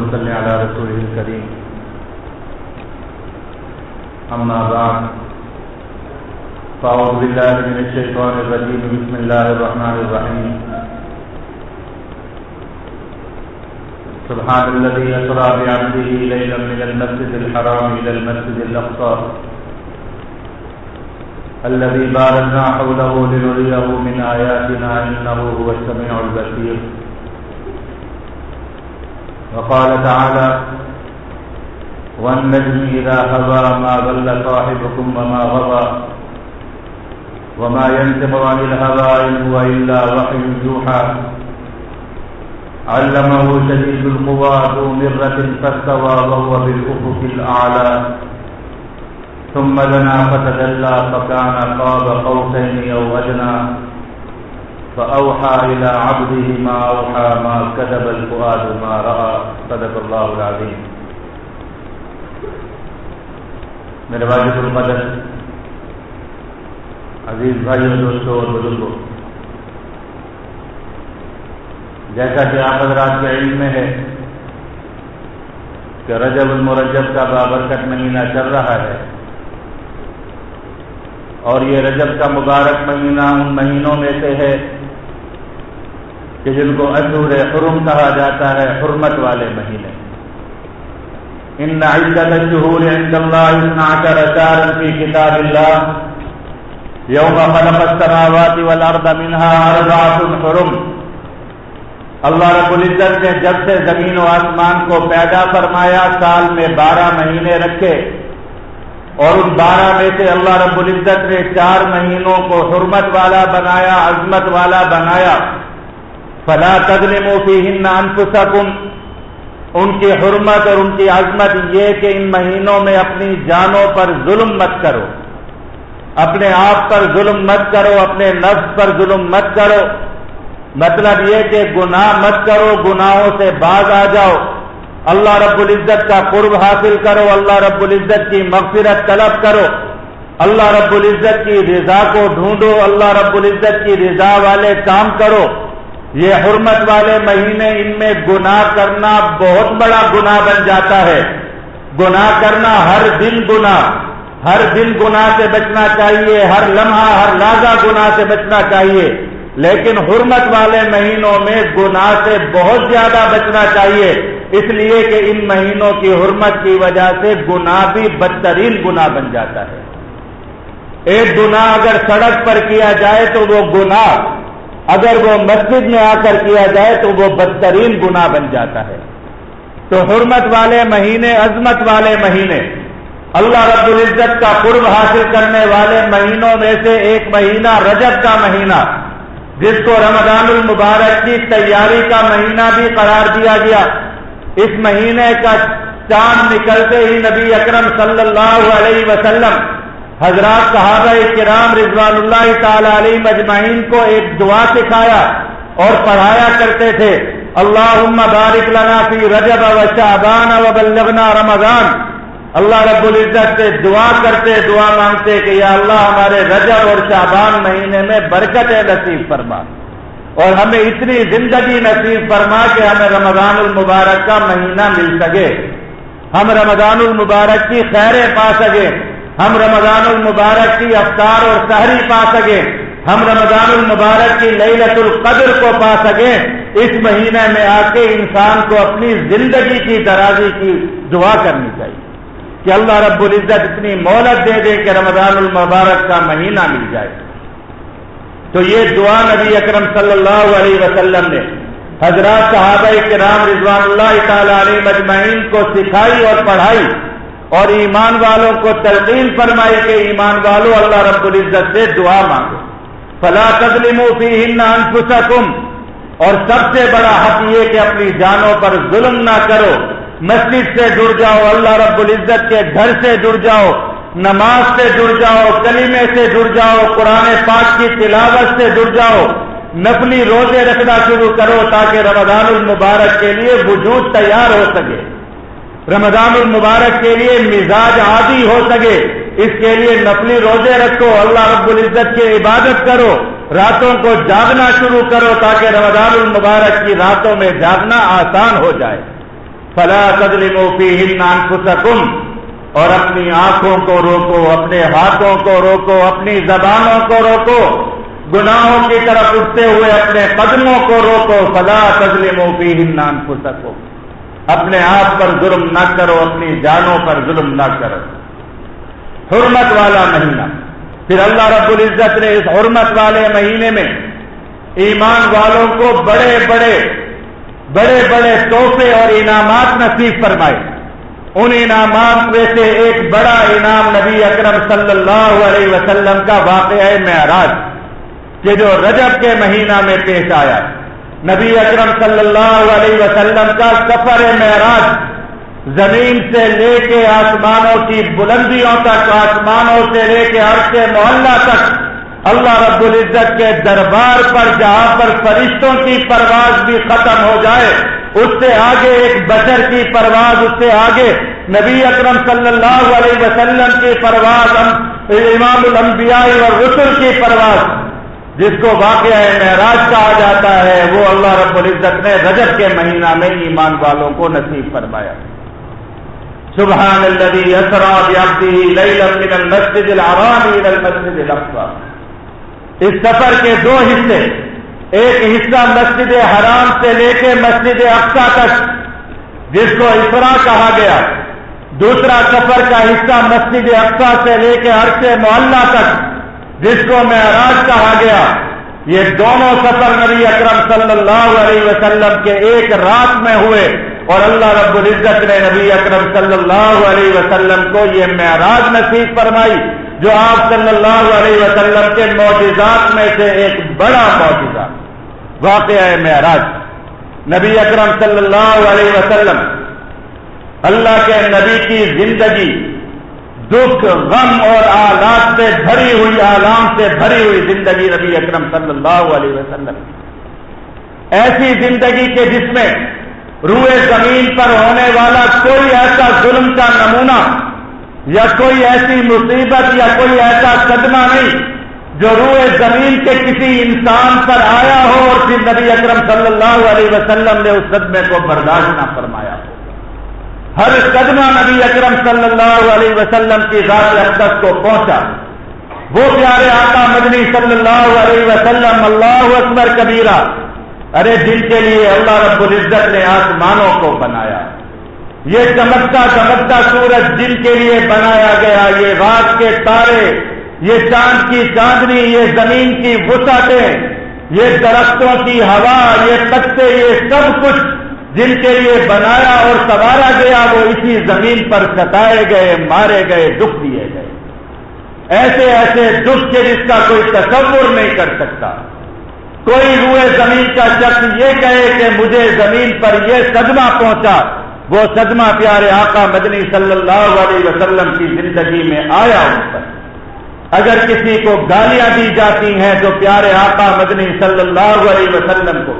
وصل على رسوله الكريم أما بعد فأعوذ بالله من الشيطان الرجيم بسم الله الرحمن الرحيم سبحان الذي أسرى بعبده ليلا من المسجد الحرام إلى المسجد الأقصى الذي باركنا حوله لنريه من آياتنا إنه هو السميع البصير. وقال تعالى والنجم إذا هوى ما ضل صاحبكم وما غوى وما ينطق عن الهوى إن هو إلا وحي يوحى علمه شديد القوى ذو مرة فاستوى وهو بالأفق الأعلى ثم دنا فتدلى فكان قاب قوسين أو أدنى فأوحى إلى عبده ما أوحى ما كذب الفؤاد ما رأى صدق الله العظيم. میرے واجب القدر عزیز بھائیوں دوستوں اور بزرگوں، جیسا کہ آپ حضرات کے علم میں ہے کہ رجب المرجب کا بابرکت مہینہ چل رہا ہے، اور یہ رجب کا مبارک مہینہ ان مہینوں میں سے ہے کہ جن کو اشہر حرم کہا جاتا ہے، حرمت والے مہینے. ان عدۃ الشہور عند اللہ 12 شہرا فی کتاب اللہ یوم خلق السماوات والارض منها 4 حرم. اللہ رب العزت نے جب سے زمین و آسمان کو پیدا فرمایا سال میں 12 مہینے رکھے، اور ان 12 میں سے اللہ رب العزت نے 4 مہینوں کو حرمت والا بنایا، عظمت والا بنایا. فلا تظلموا فیہن انفسکم، ان کی حرمت اور ان کی عظمت یہ کہ ان مہینوں میں اپنی جانوں پر ظلم مت کرو، اپنے آپ پر ظلم مت کرو، اپنے نفس پر ظلم مت کرو. مطلب یہ کہ گناہ مت کرو، گناہوں سے باز آ جاؤ، اللہ رب العزت کا قرب حاصل کرو، اللہ رب العزت کی مغفرت طلب کرو، اللہ رب العزت کی رضا کو ڈھونڈو، اللہ رب العزت کی رضا والے کام کرو. یہ حرمت والے مہینے، ان میں گناہ کرنا بہت بڑا گناہ بن جاتا ہے. گناہ کرنا ہر دن گناہ، ہر دن گناہ سے بچنا چاہیے، ہر لمحہ ہر لحظہ گناہ سے بچنا چاہیے. لیکن حرمت والے مہینوں میں گناہ سے بہت زیادہ بچنا چاہیے، اس لیے کہ ان مہینوں کی حرمت کی وجہ سے گناہ بھی بدترین گناہ بن جاتا ہے. ایک گناہ اگر سڑک پر کیا جائے تو وہ گناہ، اگر وہ مسجد میں آ کر کیا جائے تو وہ بدترین گناہ بن جاتا ہے. تو حرمت والے مہینے، عظمت والے مہینے، اللہ رب العزت کا قرب حاصل کرنے والے مہینوں میں سے ایک مہینہ رجب کا مہینہ، جس کو رمضان المبارک کی تیاری کا مہینہ بھی قرار دیا گیا. اس مہینے کا چاند نکلتے ہی نبی اکرم صلی اللہ علیہ وسلم حضرات صحابہ کرام رضوان اللہ تعالی علیہ مجمعین کو ایک دعا سکھایا اور پڑھایا کرتے تھے. اللہم بارک لنا فی رجب و شعبان و بلغنا رمضان. اللہ رب العزت سے دعا کرتے، دعا مانگتے کہ یا اللہ ہمارے رجب اور شعبان مہینے میں برکتیں نصیب فرما، اور ہمیں اتنی زندگی نصیب فرما کہ ہمیں رمضان المبارک کا مہینہ مل سکے، ہم رمضان المبارک کی خیریں پا سکیں، ہم رمضان المبارک کی افطار اور سحری پا سکیں، ہم رمضان المبارک کی لیلۃ القدر کو پا سکیں. اس مہینے میں آ کے انسان کو اپنی زندگی کی درازی کی دعا کرنی چاہیے کہ اللہ رب العزت اتنی مہلت دے دے کہ رمضان المبارک کا مہینہ مل جائے. تو یہ دعا نبی اکرم صلی اللہ علیہ وسلم نے حضرات صحابہ کرام رضوان اللہ تعالی علیہ مجمعین کو سکھائی اور پڑھائی، اور ایمان والوں کو تلقین فرمائی کہ ایمان والوں اللہ رب العزت سے دعا مانگو. فلا تظلموا فیہن انفسکم، اور سب سے بڑا حق یہ کہ اپنی جانوں پر ظلم نہ کرو. مسجد سے جڑ جاؤ، اللہ رب العزت کے گھر سے جڑ جاؤ، نماز سے جڑ جاؤ، کلمے سے جڑ جاؤ، قرآن پاک کی تلاوت سے جڑ جاؤ، نفلی روزے رکھنا شروع کرو تاکہ رمضان المبارک کے لیے وجود تیار ہو سکے، رمضان المبارک کے لیے مزاج عادی ہو سکے. اس کے لیے نفلی روزے رکھو، اللہ رب العزت کی عبادت کرو، راتوں کو جاگنا شروع کرو تاکہ رمضان المبارک کی راتوں میں جاگنا آسان ہو جائے. فلا تظلموا فیہن انفسکم، اور اپنی آنکھوں کو روکو، اپنے ہاتھوں کو روکو، اپنی زبانوں کو روکو، گناہوں کی طرف اٹھتے ہوئے اپنے قدموں کو روکو۔ فلا تظلموا فیہن انفسکم، اپنے آپ پر ظلم نہ کرو، اپنی جانوں پر ظلم نہ کرو۔ حرمت والا مہینہ، پھر اللہ رب العزت نے اس حرمت والے مہینے میں ایمان والوں کو بڑے بڑے تحفے اور انعامات نصیب فرمائے۔ ان انعامات میں سے ایک بڑا انعام نبی اکرم صلی اللہ علیہ وسلم کا واقعہ معراج، کہ جو رجب کے مہینہ میں پیش آیا۔ نبی اکرم صلی اللہ علیہ وسلم کا سفر معراج زمین سے لے کے آسمانوں کی بلندیوں تک، آسمانوں سے لے کے عرش معلیٰ تک، اللہ رب العزت کے دربار پر جہاں پر فرشتوں کی پرواز بھی ختم ہو جائے، اس سے آگے ایک بشر کی پرواز، اس سے آگے نبی اکرم صلی اللہ علیہ وسلم کی پرواز، امام الانبیاء والرسل کی پرواز، جس کو واقعہ معراج کہا جاتا ہے، وہ اللہ رب العزت نے رجب کے مہینہ میں ایمان والوں کو نصیب فرمایا۔ سبحان الذی اسری بعبدہ لیلا من المسجد الحرام الی المسجد الاقصی۔ اس سفر کے دو حصے، ایک حصہ مسجد حرام سے لے کے مسجد اقصی تک، جس کو اسراء کہا گیا، دوسرا سفر کا حصہ مسجد اقصی سے لے کے عرش معلیٰ تک، جس کو معراج کہا گیا۔ یہ دونوں سفر نبی اکرم صلی اللہ علیہ وسلم کے ایک رات میں ہوئے، اور اللہ رب العزت نے نبی اکرم صلی اللہ علیہ وسلم کو یہ معراج نصیب فرمائی، جو آپ صلی اللہ علیہ وسلم کے معجزات میں سے ایک بڑا معجزہ واقعہ معراج۔ نبی اکرم صلی اللہ علیہ وسلم، اللہ کے نبی کی زندگی دکھ، غم اور آلات سے بھری ہوئی، آلام سے بھری ہوئی زندگی نبی اکرم صلی اللہ علیہ وسلم، ایسی زندگی کے جس میں روئے زمین پر ہونے والا کوئی ایسا ظلم کا نمونہ یا کوئی ایسی مصیبت یا کوئی ایسا صدمہ نہیں جو روئے زمین کے کسی انسان پر آیا ہو اور پھر نبی اکرم صلی اللہ علیہ وسلم نے اس صدمے کو برداشت نہ فرمایا ہو۔ ہر صدمہ نبی اکرم صلی اللہ علیہ وسلم کی ذات اقدس کو پہنچا۔ وہ پیارے آقا مدنی صلی اللہ علیہ وسلم، اللہ اکبر کبیرہ، ارے جن کے لیے اللہ رب العزت نے آسمانوں کو بنایا، یہ چمکتا چمکتا سورج جن کے لیے بنایا گیا، یہ رات کے تارے، یہ چاند کی چاندنی، یہ زمین کی وسعتیں، یہ درختوں کی ہوا، یہ پتے، یہ سب کچھ جن کے لیے بنایا اور سنوارا گیا، وہ اسی زمین پر ستائے گئے، مارے گئے، دکھ دیے گئے، ایسے ایسے دکھ کے جس کا کوئی تصور نہیں کر سکتا۔ کوئی روئے زمین کا شخص یہ کہے کہ مجھے زمین پر یہ صدمہ پہنچا، وہ صدمہ پیارے آقا مدنی صلی اللہ علیہ وسلم کی زندگی میں آیا ان پر۔ اگر کسی کو گالیاں دی جاتی ہیں تو پیارے آقا مدنی صلی اللہ علیہ وسلم کو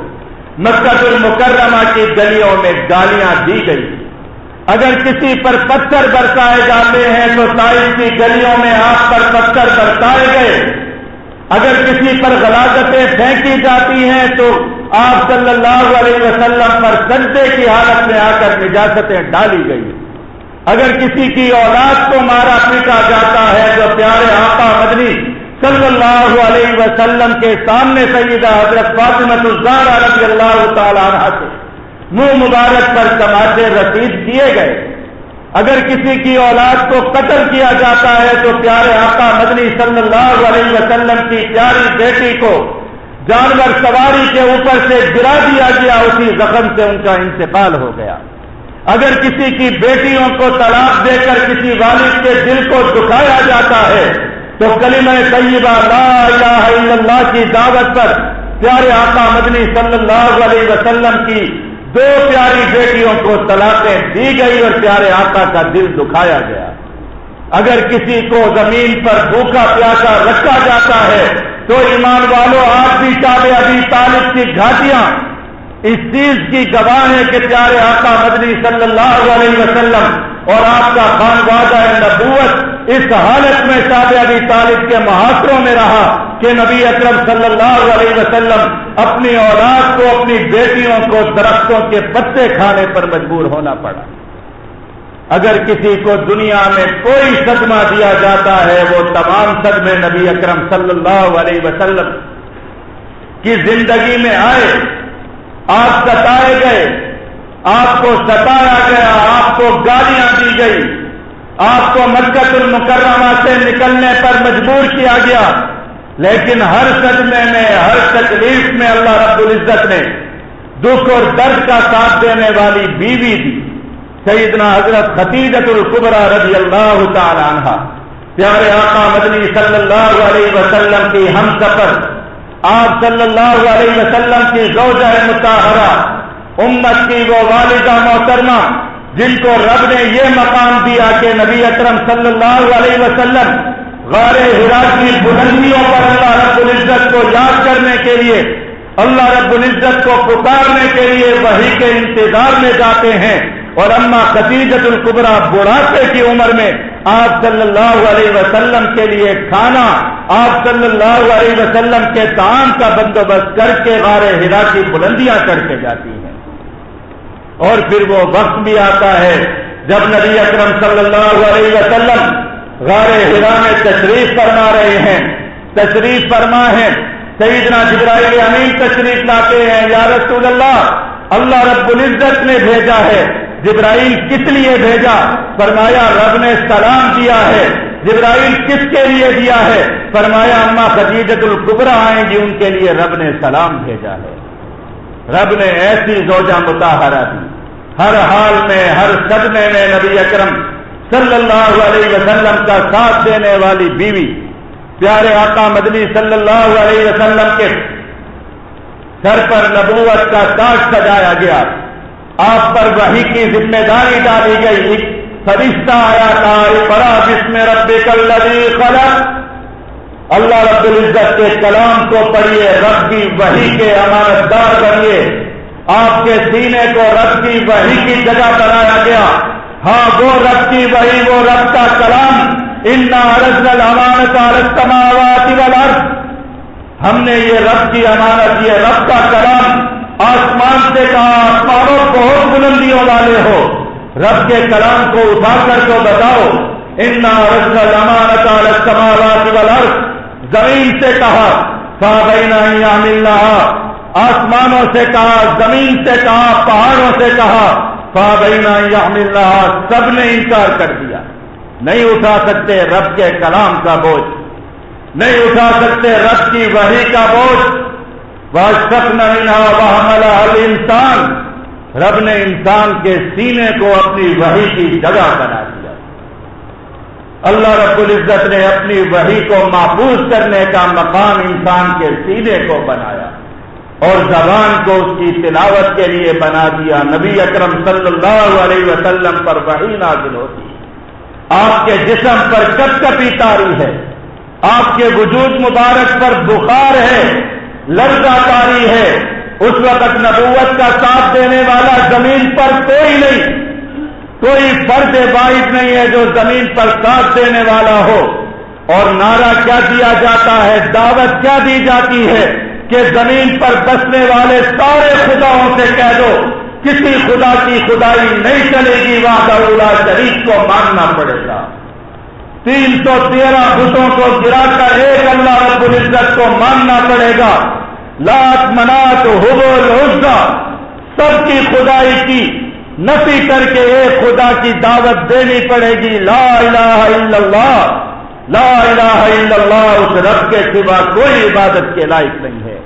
مکہ المکرمہ کی گلیوں میں گالیاں دی گئی۔ اگر کسی پر پتھر برسائے جاتے ہیں تو طائف کی گلیوں میں آپ پر پتھر برسائے گئے۔ اگر کسی پر غلاظتیں پھینکی جاتی ہیں تو آپ صلی اللہ علیہ وسلم پر سجدے کی حالت میں آ کر نجاستیں ڈالی گئی۔ اگر کسی کی اولاد کو مارا پیٹا جاتا ہے تو پیارے آقا مدنی صلی اللہ علیہ وسلم کے سامنے سیدہ حضرت فاطمہ الزہرا رضی اللہ تعالی عنہا سے منہ مبارک پر تماچے رسید کیے گئے۔ اگر کسی کی اولاد کو قتل کیا جاتا ہے تو پیارے آقا مدنی صلی اللہ علیہ وسلم کی پیاری بیٹی کو جانور سواری کے اوپر سے گرا دیا گیا، اسی زخم سے ان کا انتقال ہو گیا۔ اگر کسی کی بیٹیوں کو طلاق دے کر کسی والد کے دل کو دکھایا جاتا ہے تو کلمہ طیبہ لا الہ الا اللہ کی دعوت پر پیارے آقا مدنی صلی اللہ علیہ وسلم کی دو پیاری بیٹیوں کو طلاقیں دی گئی اور پیارے آقا کا دل دکھایا گیا۔ اگر کسی کو زمین پر بھوکا پیاسا رکھا جاتا ہے تو ایمان والوں، آپ بھی شاب ابی طالب کی گھاٹیاں اس چیز کی گواہ ہے کہ پیارے آقا مدنی صلی اللہ علیہ وسلم اور آپ کا خانوادہ نبوت اس حالت میں شاہ ابی طالب کے محاصروں میں رہا کہ نبی اکرم صلی اللہ علیہ وسلم اپنی اولاد کو، اپنی بیٹیوں کو درختوں کے پتے کھانے پر مجبور ہونا پڑا۔ اگر کسی کو دنیا میں کوئی صدمہ دیا جاتا ہے وہ تمام صدمے نبی اکرم صلی اللہ علیہ وسلم کی زندگی میں آئے۔ آپ ستائے گئے، آپ کو ستایا گیا، آپ کو گالیاں دی گئی، آپ کو مکہ المکرمہ سے نکلنے پر مجبور کیا گیا، لیکن ہر صدمے میں، ہر تکلیف میں اللہ رب العزت نے دکھ اور درد کا ساتھ دینے والی بیوی دی، سیدنا حضرت خدیجۃ الکبریٰ رضی اللہ تعالی عنہا، پیارے آقا مدنی صلی اللہ علیہ وسلم کی ہم سفر، آپ صلی اللہ علیہ وسلم کی زوجہ مطہرہ، امت کی وہ والدہ محترمہ جن کو رب نے یہ مقام دیا کہ نبی اکرم صلی اللہ علیہ وسلم غار حرا کی بلندیوں پر اللہ رب العزت کو یاد کرنے کے لیے، اللہ رب العزت کو پکارنے کے لیے وحی کے انتظار میں جاتے ہیں، اور اما خدیجۃ الکبریٰ بڑھاپے کی عمر میں آپ صلی اللہ علیہ وسلم کے لیے کھانا، آپ صلی اللہ علیہ وسلم کے طعام کا بندوبست کر کے غار حرا کی بلندیاں چڑھ کے جاتی ہیں۔ اور پھر وہ وقت بھی آتا ہے جب نبی اکرم صلی اللہ علیہ وسلم غار حرا میں تشریف فرما رہے ہیں، تشریف فرما ہے، سیدنا جبرائیل امین تشریف لاتے ہیں، یا رسول اللہ رب العزت نے بھیجا ہے۔ جبرائیل کس لیے بھیجا؟ فرمایا رب نے سلام دیا ہے۔ جبرائیل کس کے لیے دیا ہے؟ فرمایا اما خدیجۃ الکبریٰ آئیں گی، ان کے لیے رب نے سلام بھیجا ہے۔ رب نے ایسی زوجہ مطہرہ دی، ہر حال میں، ہر صدمے میں نبی اکرم صلی اللہ علیہ وسلم کا ساتھ دینے والی بیوی، پیارے آقا مدنی صلی اللہ علیہ وسلم کے سر پر نبوت کا تاج سجایا گیا، آپ پر وحی کی ذمہ داری ڈالی گئی، ایک فرشتہ آیا تھا، اقرأ بسم ربک الذی خلق، اللہ رب العزت کے کلام کو پڑھیے، رب کی وحی کے امانت دار بنیے۔ آپ کے سینے کو رب کی وحی کی جگہ بنایا گیا، ہاں وہ رب کی وحی، وہ رب کا کلام، انا عرضنا الامانۃ علی السماوات والارض، ہم نے یہ رب کی امانت، یہ رب کا کلام آسمان سے کہا، آسمانوں بہت بلندیوں والے ہو، رب کے کلام کو اٹھا کر تو بتاؤ، انا عرضنا الامانۃ علی السماوات والارض، زمین سے کہا، فابین ان یحملنها، آسمانوں سے کہا، زمین سے کہا، پہاڑوں سے کہا، فابین ان یحملنها، سب نے انکار کر دیا، نہیں اٹھا سکتے رب کے کلام کا بوجھ، نہیں اٹھا سکتے رب کی وحی کا بوجھ۔ وَأَشْفَقْنَ مِنْهَا وَحَمَلَهَا الْإِنسَانُ، رب نے انسان کے سینے کو اپنی وحی کی جگہ بنا دیا۔ اللہ رب العزت نے اپنی وحی کو محفوظ کرنے کا مقام انسان کے سینے کو بنایا اور زبان کو اس کی تلاوت کے لیے بنا دیا۔ نبی اکرم صلی اللہ علیہ وسلم پر وحی نازل ہوتی، آپ کے جسم پر کپکپی طاری ہے، آپ کے وجود مبارک پر بخار ہے، لرزہ طاری ہے۔ اس وقت نبوت کا ساتھ دینے والا زمین پر کوئی نہیں، کوئی فرد واحد نہیں ہے جو زمین پر ساتھ دینے والا ہو۔ اور نعرہ کیا دیا جاتا ہے، دعوت کیا دی جاتی ہے کہ زمین پر بسنے والے سارے خداؤں سے کہہ دو کسی خدا کی خدائی نہیں چلے گی، وحدہ لا شریک کو ماننا پڑے گا۔ 313 بتوں کو گرا کر ایک اللہ رب العزت کو ماننا پڑے گا۔ لات، منات، حبل، عزا، سب کی خدائی کی نفی کر کے ایک خدا کی دعوت دینی پڑے گی۔ لا الہ الا اللہ، لا الہ الا اللہ، اس رب کے سوا کوئی عبادت کے لائق نہیں ہے۔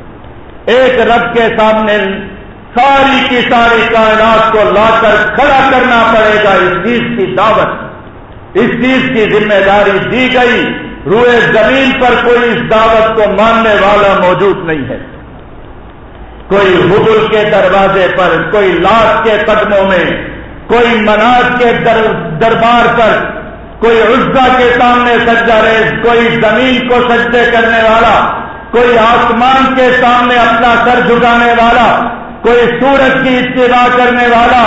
ایک رب کے سامنے ساری کی ساری کائنات کو لا کر کھڑا کرنا پڑے گا۔ اس چیز کی دعوت، اس چیز کی ذمہ داری دی گئی۔ روئے زمین پر کوئی اس دعوت کو ماننے والا موجود نہیں ہے۔ کوئی حبل کے دروازے پر، کوئی لات کے قدموں میں، کوئی منات کے دربار پر، کوئی عزا کے سامنے سجدہ ریز، کوئی زمین کو سجدے کرنے والا، کوئی آسمان کے سامنے اپنا سر جھکانے والا، کوئی سورج کی اتباع کرنے والا،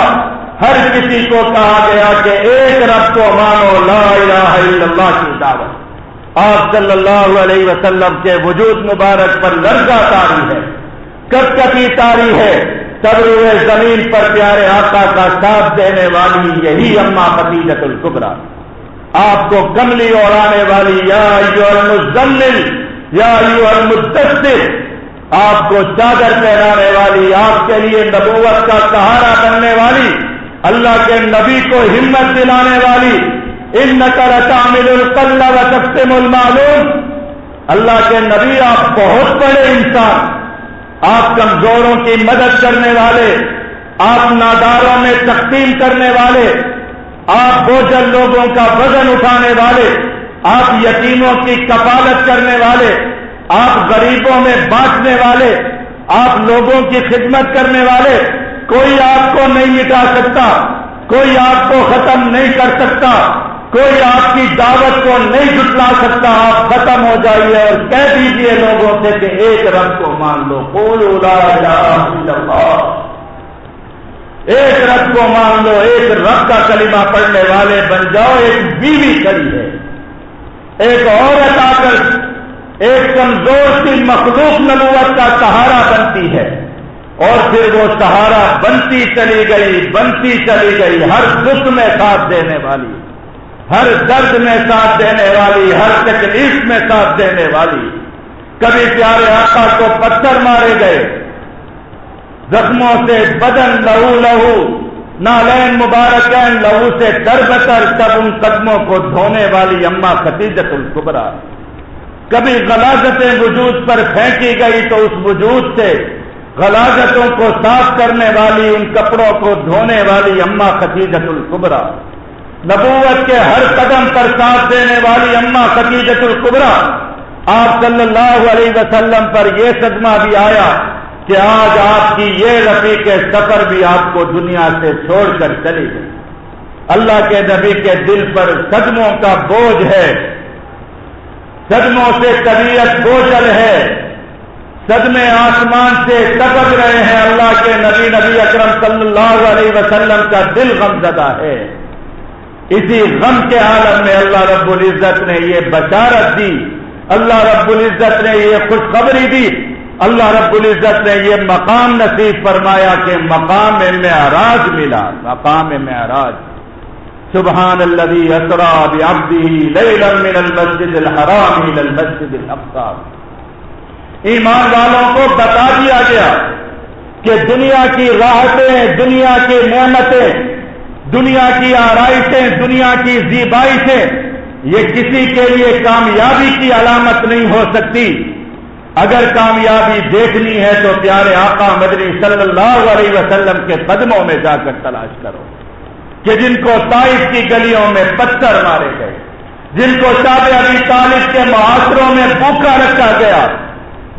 ہر کسی کو کہا گیا کہ ایک رب کو مانو، لا الہ الا اللہ کی دعوت۔ آپ صلی اللہ علیہ وسلم کے وجود مبارک پر لرزہ طاری ہے، کپکپی طاری ہے، تب روئے زمین پر پیارے آقا کا ساتھ دینے والی یہی اماں خدیجہ الکبریٰ، آپ کو کملی اوڑھانے والی، یا ایھا المزمل یا ایھا المدثر، آپ کو چادر پہنانے والی، آپ کے لیے نبوت کا سہارا بننے والی، اللہ کے نبی کو ہمت دلانے والی، انک لتعمل القلب وتكتم المعلوم، اللہ کے نبی آپ بہت بڑے انسان، آپ کمزوروں کی مدد کرنے والے، آپ ناداروں میں تقسیم کرنے والے، آپ بوجھل لوگوں کا وزن اٹھانے والے، آپ یتیموں کی کفالت کرنے والے، آپ غریبوں میں بانٹنے والے، آپ لوگوں کی خدمت کرنے والے، کوئی آپ کو نہیں مٹا سکتا، کوئی آپ کو ختم نہیں کر سکتا، کوئی آپ کی دعوت کو نہیں جھٹلا سکتا، آپ ختم ہو جائیے اور کہہ دیجئے لوگوں سے کہ ایک رب کو مان لو، قولوا لا الہ الا اللہ، ایک رب کو مان لو، ایک رب کا کلمہ پڑھنے والے بن جاؤ۔ ایک بیوی کھڑی ہے، ایک عورت آ کر ایک کمزور سی مخلوق نبوت کا سہارا بنتی ہے، اور پھر وہ سہارا بنتی چلی گئی، ہر دکھ میں ساتھ دینے والی، ہر درد میں ساتھ دینے والی، ہر تکلیف میں ساتھ دینے والی۔ کبھی پیارے آقا کو پتھر مارے گئے، زخموں سے بدن لہو لہو، نالین مبارکین لہو سے تربتر، تب ان قدموں کو دھونے والی اماں خدیجہ الکبریٰ۔ کبھی غلاظتیں وجود پر پھینکی گئی تو اس وجود سے غلاظتوں کو صاف کرنے والی، ان کپڑوں کو دھونے والی اماں خدیجہ الکبریٰ، نبوت کے ہر قدم پر ساتھ دینے والی اماں خدیجہ الکبریٰ۔ آپ صلی اللہ علیہ وسلم پر یہ صدمہ بھی آیا کہ آج آپ کی یہ رفیق سفر بھی آپ کو دنیا سے چھوڑ کر چلی گئی۔ اللہ کے نبی کے دل پر صدموں کا بوجھ ہے، صدموں سے طبیعت بوجھل ہے، صدمے آسمان سے ٹپک رہے ہیں۔ اللہ کے نبی اکرم صلی اللہ علیہ وسلم کا دل غم زدہ ہے۔ اسی غم کے عالم میں اللہ رب العزت نے یہ بشارت دی، اللہ رب العزت نے یہ خوشخبری دی، اللہ رب العزت نے یہ مقام نصیب فرمایا کہ مقام معراج ملا، مقام معراج۔ سبحان الذی اسری بعبدہ لیلا من المسجد الحرام الی المسجد الاقصی۔ ایمان والوں کو بتا دیا گیا کہ دنیا کی راحتیں، دنیا کی نعمتیں، دنیا کی آرائشیں، دنیا کی زیبائشیں، یہ کسی کے لیے کامیابی کی علامت نہیں ہو سکتی۔ اگر کامیابی دیکھنی ہے تو پیارے آقا مدنی صلی اللہ علیہ وسلم کے قدموں میں جا کر تلاش کرو، کہ جن کو طائف کی گلیوں میں پتھر مارے گئے، جن کو شاب ابی طالب کے محاصروں میں بھوکا رکھا گیا،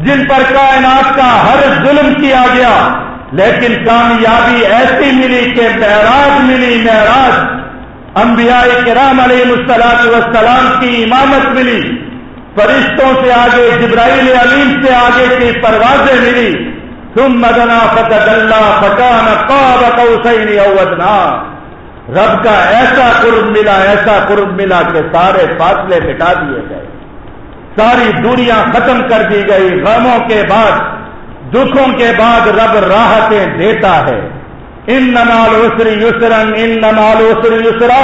جن پر کائنات کا ہر ظلم کیا گیا، لیکن کامیابی ایسی ملی کہ معراج ملی، معراج انبیاء کرام علیہ السلام کی امامت ملی، فرشتوں سے آگے جبرائیل امین سے آگے کی پروازیں ملی، ثم دنا فتدلی فکان قاب قوسین او ادنی، رب کا ایسا قرب ملا کہ سارے فاصلے مٹا دیے گئے، ساری دوریاں ختم کر دی گئی۔ غموں کے بعد، دکھوں کے بعد رب راحتیں دیتا ہے۔ ان مع العسر یسرا، ان مع العسر یسرا۔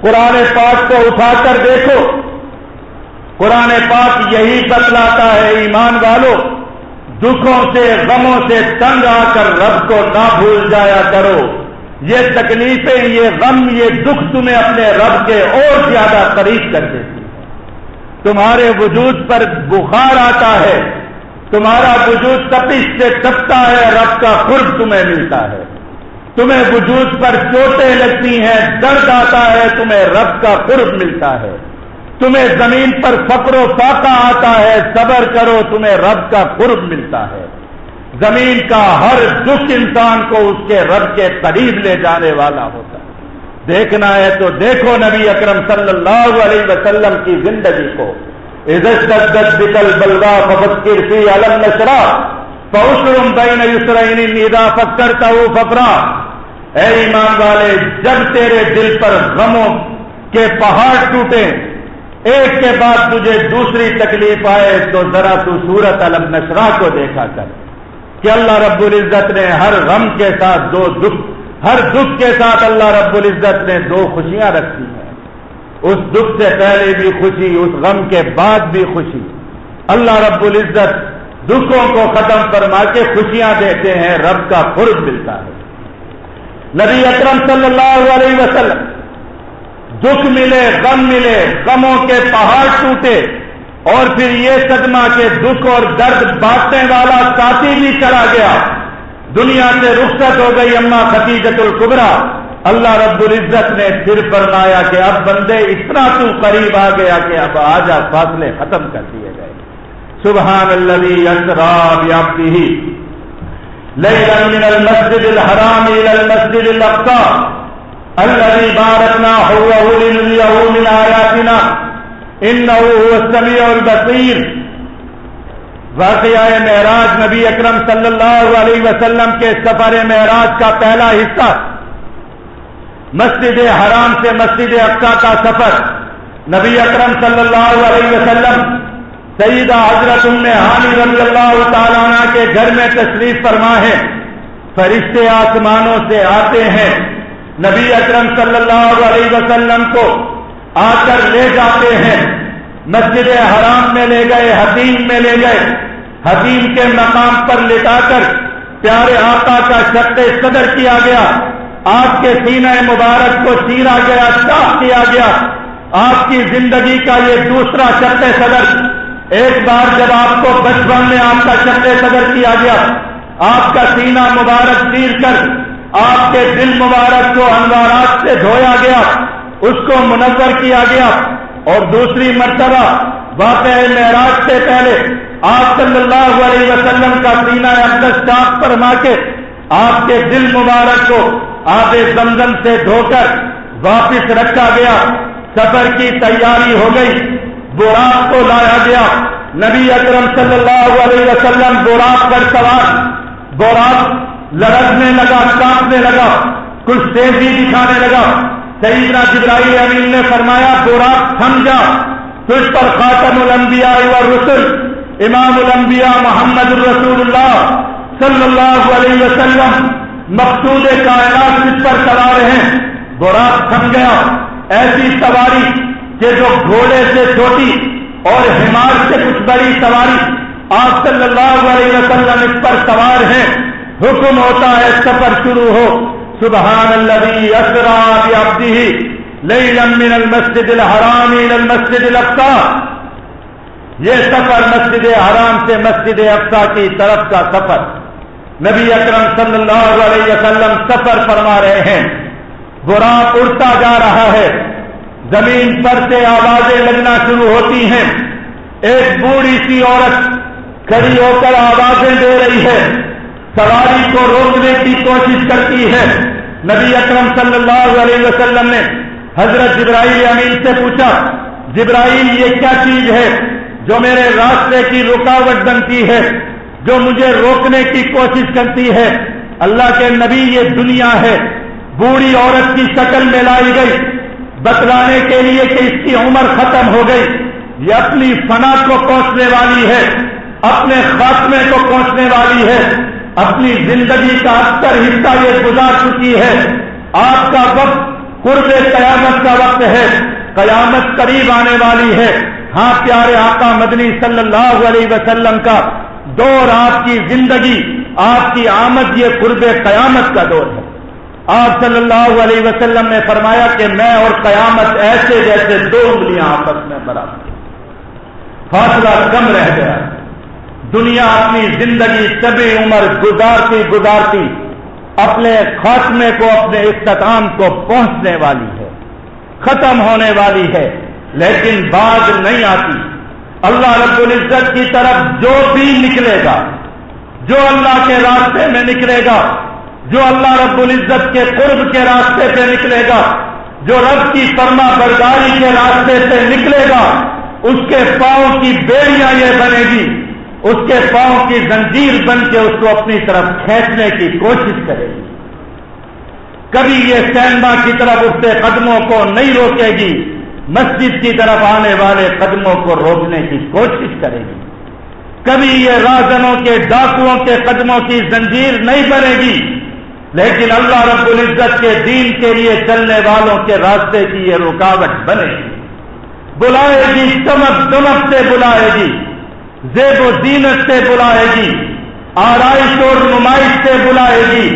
قرآن پاک کو اٹھا کر دیکھو، قرآن پاک یہی بتلاتا ہے ایمان والو، دکھوں سے غموں سے تنگ آ کر رب کو نہ بھول جایا کرو۔ یہ تکلیفیں، یہ غم، یہ دکھ تمہیں اپنے رب کے اور زیادہ قریب کر دیتی ہے۔ تمہارے وجود پر بخار آتا ہے، تمہارا وجود تپش سے تپتا ہے، رب کا قرب تمہیں ملتا ہے۔ تمہیں وجود پر چوٹیں لگتی ہیں، درد آتا ہے، تمہیں رب کا قرب ملتا ہے۔ تمہیں زمین پر فقر و فاقہ آتا ہے، صبر کرو، تمہیں رب کا قرب ملتا ہے۔ زمین کا ہر دکھ انسان کو اس کے رب کے قریب لے جانے والا ہوتا ہے۔ دیکھنا ہے تو دیکھو نبی اکرم صلی اللہ علیہ وسلم کی زندگی کو۔ اذا اشتدت بک البلوى ففکر فی علم نشرا فعسر بین یسرین اذا فکرته ففرا۔ اے ایمان والے، جب تیرے دل پر غموں کے پہاڑ ٹوٹے، ایک کے بعد تجھے دوسری تکلیف آئے، تو ذرا تو سورۃ الم نشرح کو دیکھا کر کہ اللہ رب العزت نے ہر غم کے ساتھ دو دکھ، ہر دکھ کے ساتھ اللہ رب العزت نے دو خوشیاں رکھی ہیں۔ اس دکھ سے پہلے بھی خوشی، اس غم کے بعد بھی خوشی۔ اللہ رب العزت دکھوں کو ختم فرما کے خوشیاں دیتے ہیں، رب کا قرب ملتا ہے۔ نبی اکرم صلی اللہ علیہ وسلم دکھ ملے، غم ملے، غموں کے پہاڑ ٹوٹے، اور پھر یہ صدمہ کہ دکھ اور درد بانٹنے والا ساتھی بھی چلا گیا، دنیا سے رخصت ہو گئی اماں خدیجۃ الکبریٰ۔ اللہ رب العزت نے پھر فرمایا کہ اب بندے اتنا تو قریب آ گیا کہ اب آجا، فاصلے ختم کر دیے گئے۔ سبحان الذی اسری بعبدہ لیلا من المسجد الحرام الى المسجد الاقصى الذي باركنا حوله لنريه من آياتنا انه هو السميع البصير۔ واقعہ معراج، نبی اکرم صلی اللہ علیہ وسلم کے سفر معراج کا پہلا حصہ، مسجد حرام سے مسجد اقصی کا سفر۔ نبی اکرم صلی اللہ علیہ وسلم سیدہ حضرت ام ہانی رضی اللہ تعالیٰ عنہ کے گھر میں تشریف فرما ہے، فرشتے آسمانوں سے آتے ہیں، نبی اکرم صلی اللہ علیہ وسلم کو آ کر لے جاتے ہیں، مسجد حرام میں لے گئے، حتیم میں لے گئے، حتیم کے مقام پر لٹا کر پیارے آقا کا شق صدر کیا گیا، آپ کے سینہ مبارک کو چیرا گیا، صاف کیا گیا۔ آپ کی زندگی کا یہ دوسرا شق صدر۔ ایک بار جب آپ کو بچپن میں آپ کا شق صدر کیا گیا، آپ کا سینہ مبارک چیر کر آپ کے دل مبارک کو انوارات سے دھویا گیا، اس کو منور کیا گیا، اور دوسری مرتبہ واقعہ معراج سے پہلے آپ صلی اللہ علیہ وسلم کا سینہ اقدس صاف فرما کے آپ کے دل مبارک کو آب زمزم سے دھو کر واپس رکھا گیا۔ سفر کی تیاری ہو گئی، براق کو لایا گیا، نبی اکرم صلی اللہ علیہ وسلم براق پر سوار، براق لڑکنے لگا، کانپنے لگا، کچھ تیزی دکھانے لگا۔ سیدنا جبرائیل امین نے فرمایا براق تھم جا، تجھ پر خاتم الانبیاء والرسل امام الانبیاء محمد الرسول اللہ صلی اللہ علیہ وسلم مقصود کائنات جس پر سوار ہیں۔ براق تھم گیا، ایسی سواری کہ جو گھوڑے سے چھوٹی اور حمار سے کچھ بڑی سواری، آپ صلی اللہ علیہ وسلم اس پر سوار ہیں، حکم ہوتا ہے سفر شروع ہو۔ سبحان الذی اسری بعبدہ لیلا من المسجد الحرام الى المسجد الاقصی۔ یہ سفر مسجد حرام سے مسجد اقصی کی طرف کا سفر، نبی اکرم صلی اللہ علیہ وسلم سفر فرما رہے ہیں، براق اڑتا جا رہا ہے، زمین پر سے آوازیں لگنا شروع ہوتی ہیں، ایک بوڑھی سی عورت کھڑی ہو کر آوازیں دے رہی ہے، سواری کو روکنے کی کوشش کرتی ہے۔ نبی اکرم صلی اللہ علیہ وسلم نے حضرت جبرائیل امین سے پوچھا، جبرائیل یہ کیا چیز ہے جو میرے راستے کی رکاوٹ بنتی ہے، جو مجھے روکنے کی کوشش کرتی ہے؟ اللہ کے نبی یہ دنیا ہے، بوڑھی عورت کی شکل میں لائی گئی بتلانے کے لیے کہ اس کی عمر ختم ہو گئی، یہ اپنی فنا کو پہنچنے والی ہے، اپنے خاتمے کو پہنچنے والی ہے، اپنی زندگی کا اکثر حصہ یہ گزار چکی ہے، آپ کا وقت قرب قیامت کا وقت ہے، قیامت قریب آنے والی ہے۔ ہاں پیارے آقا مدنی صلی اللہ علیہ وسلم کا دور، آپ کی زندگی، آپ کی آمد یہ قرب قیامت کا دور ہے۔ آپ صلی اللہ علیہ وسلم نے فرمایا کہ میں اور قیامت ایسے جیسے دو انگلیاں آپس میں برابر، فاصلہ کم رہ گیا۔ دنیا اپنی زندگی طبی عمر گزارتی گزارتی اپنے خاتمے کو، اپنے اختتام کو پہنچنے والی ہے، ختم ہونے والی ہے، لیکن باز نہیں آتی۔ اللہ رب العزت کی طرف جو بھی نکلے گا، جو اللہ کے راستے میں نکلے گا، جو اللہ رب العزت کے قرب کے راستے پہ نکلے گا، جو رب کی فرما برداری کے راستے سے نکلے گا، اس کے پاؤں کی بیڑیاں یہ بنے گی، اس کے پاؤں کی زنجیر بن کے اس کو اپنی طرف کھینچنے کی کوشش کرے گی۔ کبھی یہ سینما کی طرف اٹھتے قدموں کو نہیں روکے گی، مسجد کی طرف آنے والے قدموں کو روکنے کی کوشش کرے گی۔ کبھی یہ راہزنوں کے ڈاکوؤں کے قدموں کی زنجیر نہیں بنے گی، لیکن اللہ رب العزت کے دین کے لیے چلنے والوں کے راستے کی یہ رکاوٹ بنے گی، بلائے گی، چمک دمک سے بلائے گی، زیب و زینت سے بلائے گی، آرائش اور نمائش سے بلائے گی،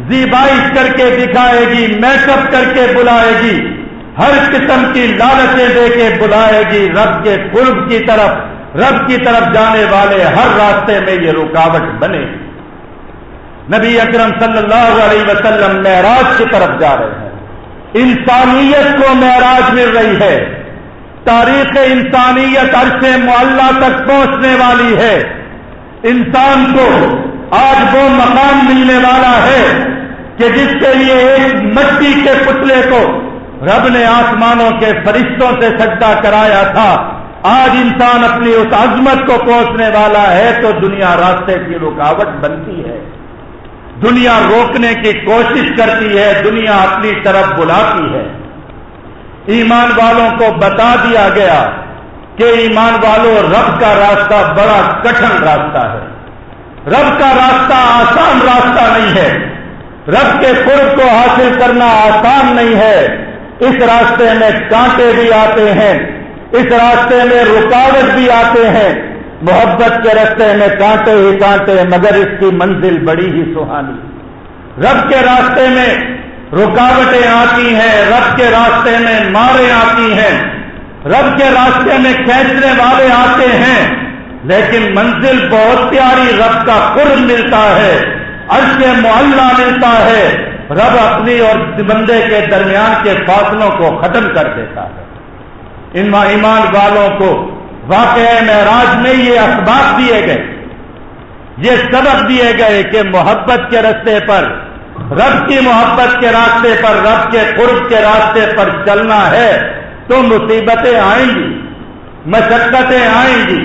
زیبائش کر کے دکھائے گی، میک اپ کر کے بلائے گی، ہر قسم کی لالچیں دے کے بلائے گی۔ رب کے قرب کی طرف، رب کی طرف جانے والے ہر راستے میں یہ رکاوٹ بنے گی۔ نبی اکرم صلی اللہ علیہ وسلم معراج کی طرف جا رہے ہیں، انسانیت کو معراج مل رہی ہے، تاریخ انسانیت عرش معلیٰ تک پہنچنے والی ہے، انسان کو آج وہ مقام ملنے والا ہے کہ جس کے لیے ایک مٹی کے پتلے کو رب نے آسمانوں کے فرشتوں سے سجدہ کرایا تھا، آج انسان اپنی اس عظمت کو پہنچنے والا ہے تو دنیا راستے کی رکاوٹ بنتی ہے، دنیا روکنے کی کوشش کرتی ہے، دنیا اپنی طرف بلاتی ہے۔ ایمان والوں کو بتا دیا گیا کہ ایمان والوں، رب کا راستہ بڑا کٹھن راستہ ہے، رب کا راستہ آسان راستہ نہیں ہے، رب کے قرب کو حاصل کرنا آسان نہیں ہے، اس راستے میں کانٹے بھی آتے ہیں، اس راستے میں رکاوٹ بھی آتے ہیں، محبت کے راستے میں کانٹے ہی کانٹے، مگر اس کی منزل بڑی ہی سہانی۔ رب کے راستے میں رکاوٹیں آتی ہیں، رب کے راستے میں ماریں آتی ہیں، رب کے راستے میں کھینچنے والے آتے ہیں، لیکن منزل بہت پیاری، رب کا قرب ملتا ہے، عرش معلیٰ ملتا ہے، رب اپنی اور بندے کے درمیان کے فاصلوں کو ختم کر دیتا ہے۔ ایمان والوں کو واقعہ معراج میں یہ اسباب دیے گئے، یہ سبق دیے گئے کہ محبت کے راستے پر، رب کی محبت کے راستے پر، رب کے قرب کے راستے پر چلنا ہے تو مصیبتیں آئیں گی، مشقتیں آئیں گی،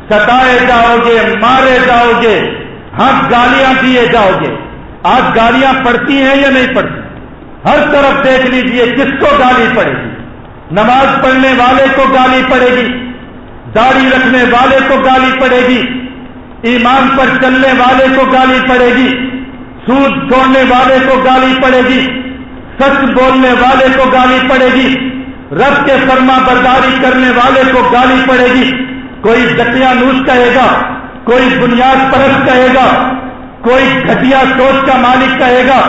ستائے جاؤ گے، مارے جاؤ گے، ہاں گالیاں دیے جاؤ گے۔ آج گالیاں پڑتی ہیں یا نہیں پڑتی؟ ہر طرف دیکھ لیجئے کس کو گالی پڑے گی؟ نماز پڑھنے والے کو گالی پڑے گی، داڑھی رکھنے والے کو گالی پڑے گی، ایمان پر چلنے والے کو گالی پڑے گی، سود چھوڑنے والے کو گالی پڑے گی، سچ بولنے والے کو گالی پڑے گی، رب کے فرما برداری کرنے والے کو گالی پڑے گی۔ کوئی دقیانوس کہے گا، کوئی بنیاد پرست کہے گا، کوئی گھٹیا سوچ کا مالک کہے گا،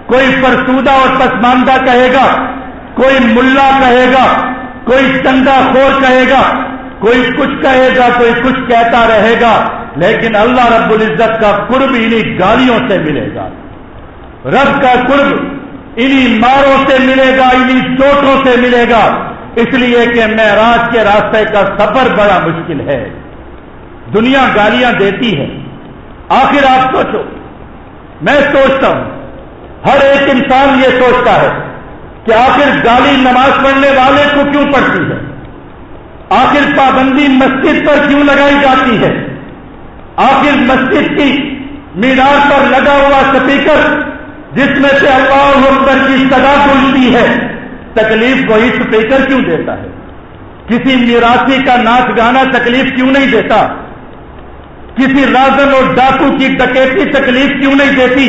کوئی فرسودہ اور پسماندہ کہے گا، کوئی ملا کہے گا، کوئی چندہ خور کہے گا، کوئی کچھ کہے گا، کوئی کچھ کہتا رہے گا، لیکن اللہ رب العزت کا قرب انہی گالیوں سے ملے گا، رب کا قرب انہی ماروں سے ملے گا، انہی چوٹوں سے ملے گا، اس لیے کہ معراج کے راستے کا سفر بڑا مشکل ہے۔ دنیا گالیاں دیتی ہے، آخر آپ سوچو، میں سوچتا ہوں، ہر ایک انسان یہ سوچتا ہے کہ آخر گالی نماز پڑھنے والے کو کیوں پڑتی ہے، آخر پابندی مسجد پر کیوں لگائی جاتی ہے، آخر مسجد کی مینار پر لگا ہوا سپیکر جس میں سے اللہ اکبر کی صدا گونجتی ہے، تکلیف وہی سپیکر کیوں دیتا ہے؟ کسی میراثی کا ناچ گانا تکلیف کیوں نہیں دیتا؟ کسی رازن اور ڈاکو کی ڈکیتی تکلیف کیوں نہیں دیتی؟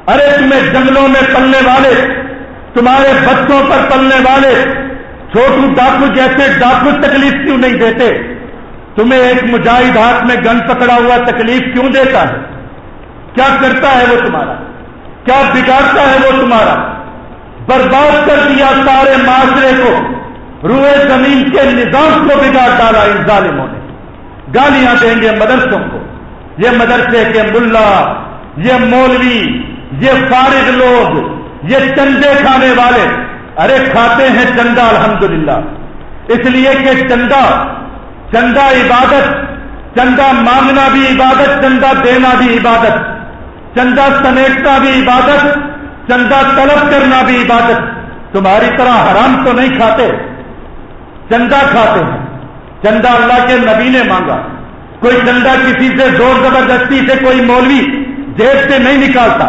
ارے تمہیں جنگلوں میں پلنے والے، تمہارے بچوں پر پلنے والے چھوٹو ڈاکو جیسے ڈاکو تکلیف کیوں نہیں دیتے؟ تمہیں ایک مجاہد ہاتھ میں گن پکڑا ہوا تکلیف کیوں دیتا ہے؟ کیا کرتا ہے وہ تمہارا؟ کیا بگاڑتا ہے وہ تمہارا؟ برباد کر دیا سارے معاشرے کو، روئے زمین کے نظام کو بگاڑ ڈالا ان ظالموں نے۔ گالیاں دیں گے مدرسوں کو، یہ مدرسے کے ملا، یہ مولوی، یہ فارغ لوگ، یہ چندے کھانے والے، ارے کھاتے ہیں چندہ الحمدللہ، اس لیے کہ چندہ عبادت، چندہ مانگنا بھی عبادت، چندہ دینا بھی عبادت، چندہ سمیٹنا بھی عبادت، چندہ طلب کرنا بھی عبادت۔ تمہاری طرح حرام تو نہیں کھاتے، چندہ کھاتے ہیں، چندہ اللہ کے نبی نے مانگا، کوئی چندہ کسی سے زور زبردستی سے کوئی مولوی جیب سے نہیں نکالتا،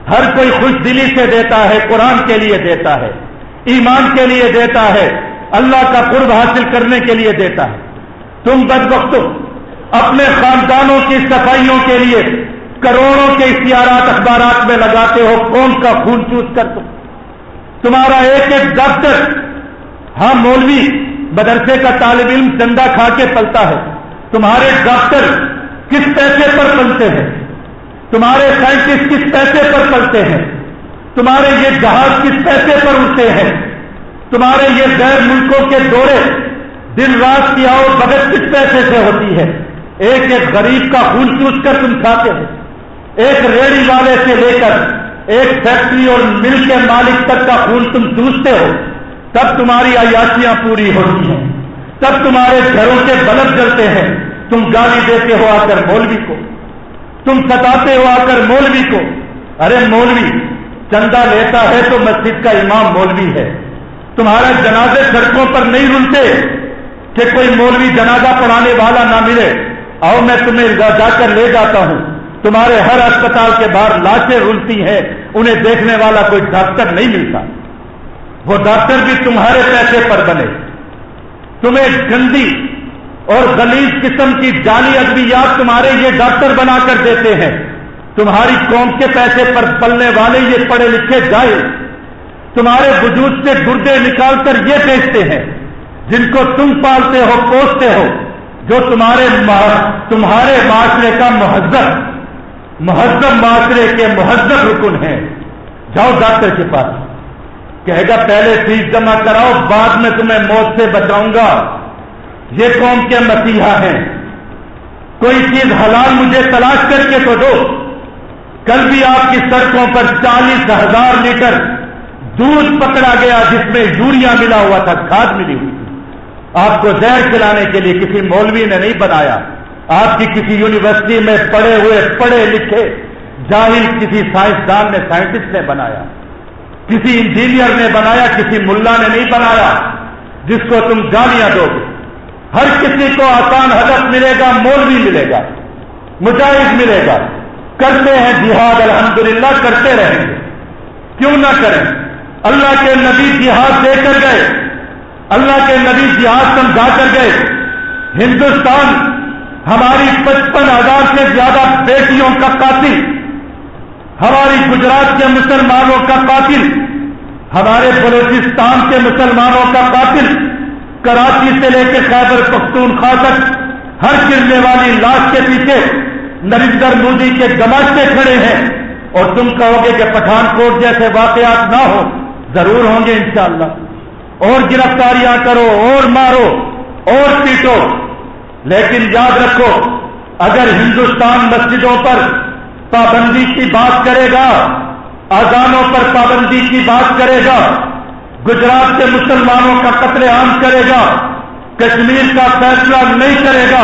ہر کوئی خوش دلی سے دیتا ہے، قرآن کے لیے دیتا ہے، ایمان کے لیے دیتا ہے، اللہ کا قرب حاصل کرنے کے لیے دیتا ہے۔ تم بدبختو اپنے خاندانوں کی صفائیوں کے لیے کروڑوں کے اشتہارات اخبارات میں لگاتے ہو، قوم کا خون چوس کر تمہارا ایک ایک ڈاکٹر، ہاں مولوی مدرسے کا طالب علم چندہ کھا کے پلتا ہے، تمہارے ڈاکٹر کس پیسے پر پلتے ہیں؟ تمہارے سائنٹسٹ کس پیسے پر پلتے ہیں؟ تمہارے یہ جہاز کس پیسے پر اڑتے ہیں؟ تمہارے یہ غیر ملکوں کے دورے دن رات کی آؤ بھگت کس پیسے سے ہوتی ہے؟ ایک ایک غریب کا خون چوس کر تم کھاتے ہو، ایک ریڑھی والے سے لے کر ایک فیکٹری اور مل کے مالک تک کا خون تم چوستے ہو، تب تمہاری عیاشیاں پوری ہوتی ہیں، تب تمہارے گھروں کے بلب جلتے ہیں۔ تم گالی دیتے ہو آ کر مولوی کو، تم ستاتے ہو آ کر مولوی کو۔ ارے مولوی چندہ لیتا ہے تو مسجد کا امام مولوی ہے، تمہارا جنازے سڑکوں پر نہیں رلتے کہ کوئی مولوی جنازہ پڑھانے والا نہ ملے، آؤ میں تمہیں جا کر لے جاتا ہوں۔ تمہارے ہر اسپتال کے باہر لاشیں رلتی ہیں، انہیں دیکھنے والا کوئی ڈاکٹر نہیں ملتا، وہ ڈاکٹر بھی تمہارے پیسے پر بنے۔ تمہیں گندی اور غلیظ قسم کی جعلی ادویات تمہارے یہ ڈاکٹر بنا کر دیتے ہیں، تمہاری قوم کے پیسے پر پلنے والے یہ پڑھے لکھے جاہل تمہارے وجود سے گردے نکال کر یہ بیچتے ہیں، جن کو تم پالتے ہو پوستے ہو، جو تمہارے معاشرے کا مہذب معاشرے کے مہذب رکن ہیں۔ جاؤ ڈاکٹر کے پاس، کہے گا پہلے فیس جمع کراؤ، بعد میں تمہیں موت سے بچاؤں گا۔ یہ قوم کے مسیحا ہیں، کوئی چیز حلال مجھے تلاش کر کے تو دو۔ کل بھی آپ کی سڑکوں پر 40,000 لیٹر دودھ پکڑا گیا جس میں یوریا ملا ہوا تھا، کھاد ملی ہوئی تھی۔ آپ کو زہر کھلانے کے لیے کسی مولوی نے نہیں بنایا، آپ کی کسی یونیورسٹی میں پڑھے ہوئے پڑھے لکھے جاہل کسی سائنسدان نے، سائنٹسٹ نے بنایا، کسی انجینئر نے بنایا، کسی ملا نے نہیں بنایا جس کو تم گالیاں دو گے۔ ہر کسی کو آسان ہدف ملے گا، مولوی ملے گا، مجاہد ملے گا۔ کرتے ہیں جہاد، الحمدللہ کرتے رہیں گے، کیوں نہ کریں؟ اللہ کے نبی جہاد دے کر گئے، اللہ کے نبی جہاد سمجھا کر گئے۔ ہندوستان ہماری 55,000 سے زیادہ بیٹیوں کا قاتل، ہماری گجرات کے مسلمانوں کا قاتل، ہمارے بلوچستان کے مسلمانوں کا قاتل، کراچی سے لے کے خیبر پختونخوا تک ہر گرنے والی لاش کے پیچھے نریندر مودی کے گماشتے کھڑے ہیں، اور تم کہو گے کہ پٹھان کوٹ جیسے واقعات نہ ہو، ضرور ہوں گے انشاءاللہ۔ اور گرفتاریاں کرو اور مارو اور پیٹو، لیکن یاد رکھو اگر ہندوستان مسجدوں پر پابندی کی بات کرے گا، اذانوں پر پابندی کی بات کرے گا، گجرات کے مسلمانوں کا قتل عام کرے گا، کشمیر کا فیصلہ نہیں کرے گا،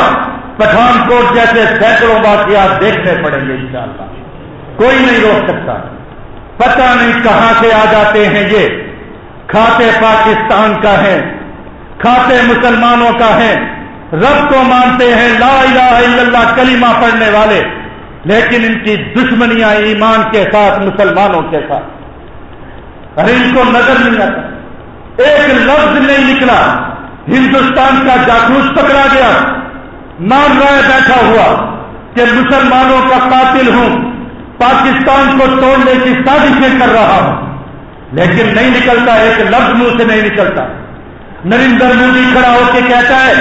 پٹھان کوٹ جیسے سینکڑوں واقعات دیکھنے پڑیں گے انشاءاللہ۔ کوئی نہیں روک سکتا۔ پتہ نہیں کہاں سے آ جاتے ہیں، یہ کھاتے پاکستان کا ہے، کھاتے مسلمانوں کا ہے، رب کو مانتے ہیں، لا الہ الا اللہ کلمہ پڑھنے والے، لیکن ان کی دشمنیاں ایمان کے ساتھ، مسلمانوں کے ساتھ۔ ارے ان کو نظر نہیں آتا، ایک لفظ نہیں نکلا۔ ہندوستان کا جاسوس پکڑا گیا، مان رہا ہے بیٹھا ہوا کہ مسلمانوں کا قاتل ہوں، پاکستان کو توڑنے کی سازشیں کر رہا ہوں، لیکن نہیں نکلتا، ایک لفظ منہ سے نہیں نکلتا۔ نریندر مودی کھڑا ہو کے کہتا ہے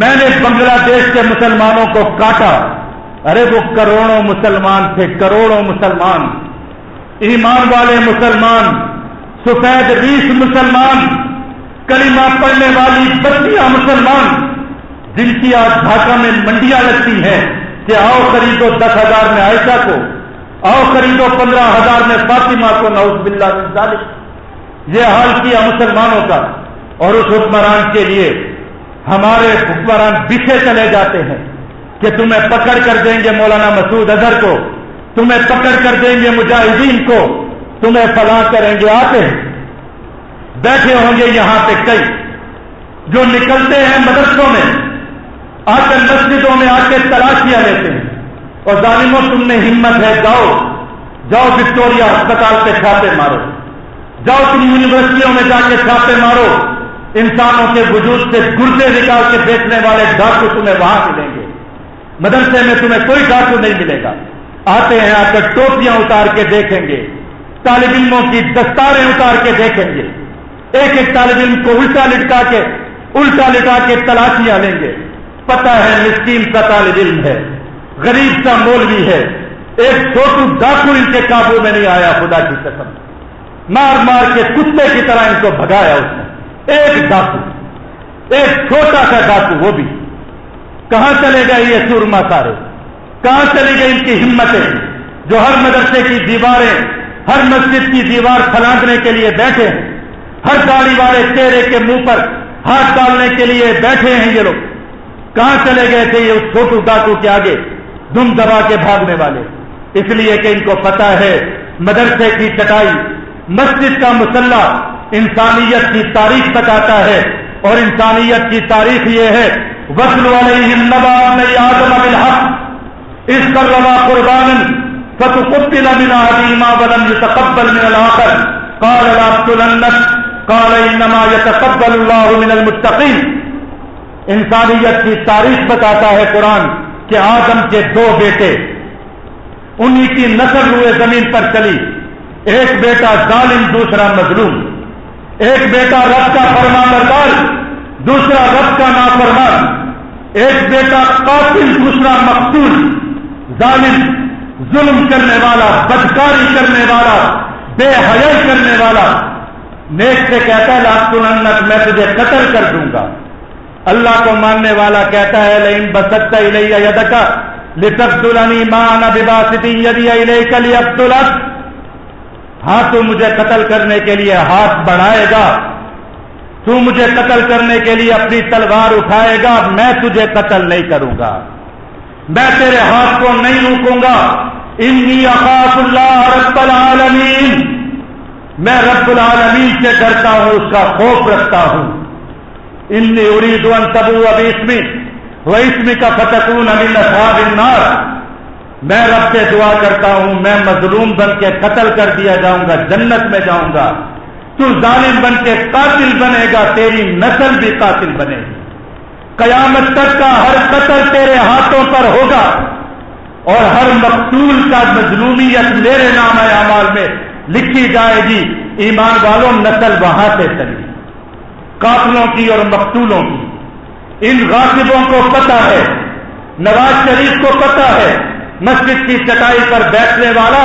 میں نے بنگلہ دیش کے مسلمانوں کو کاٹا۔ ارے وہ کروڑوں مسلمان تھے، کروڑوں مسلمان، ایمان والے مسلمان، سفید ریش مسلمان، کلمہ پڑھنے والی بچیاں مسلمان، جن کی آج ڈھاکہ میں منڈیاں لگتی ہیں کہ آؤ خریدو 10,000 میں عائشہ کو، آؤ خریدو 15,000 میں فاطمہ کو، نعوذ باللہ من ذالک۔ یہ حال کیا مسلمانوں کا، اور اس حکمران کے لیے ہمارے حکمران پیچھے چلے جاتے ہیں کہ تمہیں پکڑ کر دیں گے مولانا مسعود اظہر کو، تمہیں پکڑ کر دیں گے مجاہدین کو، تمہیں فلاں کریں گے۔ آتے ہیں بیٹھے ہوں گے یہاں پہ کئی جو نکلتے ہیں مدرسوں میں آ کر، مسجدوں میں آ کے تلاشیاں لیتے ہیں، اور ظالموں تم نے ہمت ہے جاؤ جاؤ وکٹوریا ہسپتال پہ چھاپے مارو، جاؤ تم یونیورسٹیوں میں جا کے چھاپے مارو، انسانوں کے وجود سے گردے نکال کے بیچنے والے ڈاکو تمہیں وہاں ملیں گے، مدرسے میں تمہیں کوئی ڈاکو نہیں ملے گا۔ آتے ہیں آ کر ٹوپیاں اتار کے دیکھیں گے، طالب علموں کی دستاریں اتار کے دیکھیں گے، ایک ایک طالب علم کو الٹا لٹا کے تلاشیاں لیں گے۔ پتہ ہے مسکین سا طالب علم ہے، غریب سا مولوی ہے، ایک چھوٹو ڈاکو ان کے قابو میں نہیں آیا، خدا کی قسم مار مار کے کتے کی طرح ان کو بھگایا اس نے۔ ایک ڈاکو، ایک چھوٹا سا ڈاکو، وہ بھی کہاں چلے گئے یہ سورما سارے؟ کہاں چلی گئی ان کی ہمتیں جو ہر مدرسے کی دیواریں، ہر مسجد کی دیوار پھلانگنے کے لیے بیٹھے ہیں، ہر داڑھی والے چہرے کے منہ پر ہاتھ ڈالنے کے لیے بیٹھے ہیں؟ یہ لوگ کہاں چلے گئے تھے یہ اس چھوٹو ڈاکو کے آگے دم دبا کے بھاگنے والے؟ اس لیے کہ ان کو پتا ہے مدرسے کی چٹائی، مسجد کا مصلح انسانیت کی تاریخ بتاتا ہے، اور انسانیت کی تاریخ یہ ہے وَاتْلُ عَلَيْهِمْ نَبَأَ ابْنَيْ آدَمَ بِالْحَقِّ إِذْ قَرَّبَا قُرْبَانًا فَتُقُبِّلَ مِنْ أَحَدِهِمَا وَلَمْ يُتَقَبَّلْ مِنَ الْآخَرِ قَالَ لَأَقْتُلَنَّكَ قَالَ إِنَّمَا يَتَقَبَّلُ اللَّهُ مِنَ الْمُتَّقِينَ۔ انسانیت کی تاریخ بتاتا ہے قرآن کہ آدم کے دو بیٹے، انہی کی نسل روئے زمین پر چلی، ایک بیٹا ظالم دوسرا مظلوم، ایک بیٹا رب کا فرمانبردار دوسرا رب کا نافرمان، ایک بیٹا قاتل دوسرا مقتول، ظالم ظلم کرنے والا، بدکاری کرنے والا، بے حیائی کرنے والا نیک سے کہتا ہے لَأَقْتُلَنَّكَ، میں تجھے قتل کر دوں گا۔ اللہ کو ماننے والا کہتا ہے لئن بسطت الی یدک لتقتلنی ما انا بباسط یدی الیک لیقتلک، ہاں تو مجھے قتل کرنے کے لیے ہاتھ بڑھائے گا، تو مجھے قتل کرنے کے لیے اپنی تلوار اٹھائے گا، میں تجھے قتل نہیں کروں گا، میں تیرے ہاتھ کو نہیں روکوں گا۔ انی اخاف اللہ رب العالمین، میں رب العالمین سے ڈرتا ہوں، اس کا خوف رکھتا ہوں۔ انی اريد ان تبوء باسمی واسمک فتکون من اصحاب النار، میں رب سے دعا کرتا ہوں میں مظلوم بن کے قتل کر دیا جاؤں گا، جنت میں جاؤں گا، تو ظالم بن کے قاتل بنے گا، تیری نسل بھی قاتل بنے گی، قیامت تک کا ہر قتل تیرے ہاتھوں پر ہوگا، اور ہر مقتول کا مظلومیت میرے نام اعمال میں لکھی جائے گی۔ ایمان والوں، نسل وہاں سے چلی، قاتلوں کی اور مقتولوں کی۔ ان غاصبوں کو پتہ ہے، نواز شریف کو پتہ ہے مسجد کی چٹائی پر بیٹھنے والا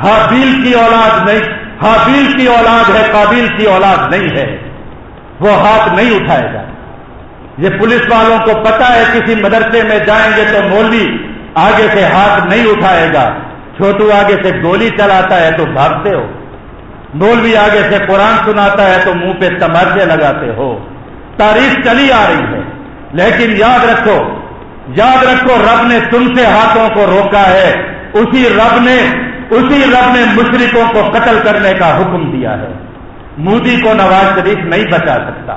حابیل کی اولاد نہیں، حابیل کی اولاد ہے، قابیل کی اولاد نہیں ہے، وہ ہاتھ نہیں اٹھائے گا۔ یہ پولیس والوں کو پتہ ہے کسی مدرسے میں جائیں گے تو مولوی آگے سے ہاتھ نہیں اٹھائے گا، چھوٹو آگے سے گولی چلاتا ہے تو بھاگتے ہو، مولوی آگے سے قرآن سناتا ہے تو منہ پہ تماچے لگاتے ہو۔ تاریخ چلی آ رہی ہے، لیکن یاد رکھو رب نے تم سے ہاتھوں کو روکا ہے، اسی رب نے مشرکوں کو قتل کرنے کا حکم دیا ہے۔ مودی کو نواز شریف نہیں بچا سکتا،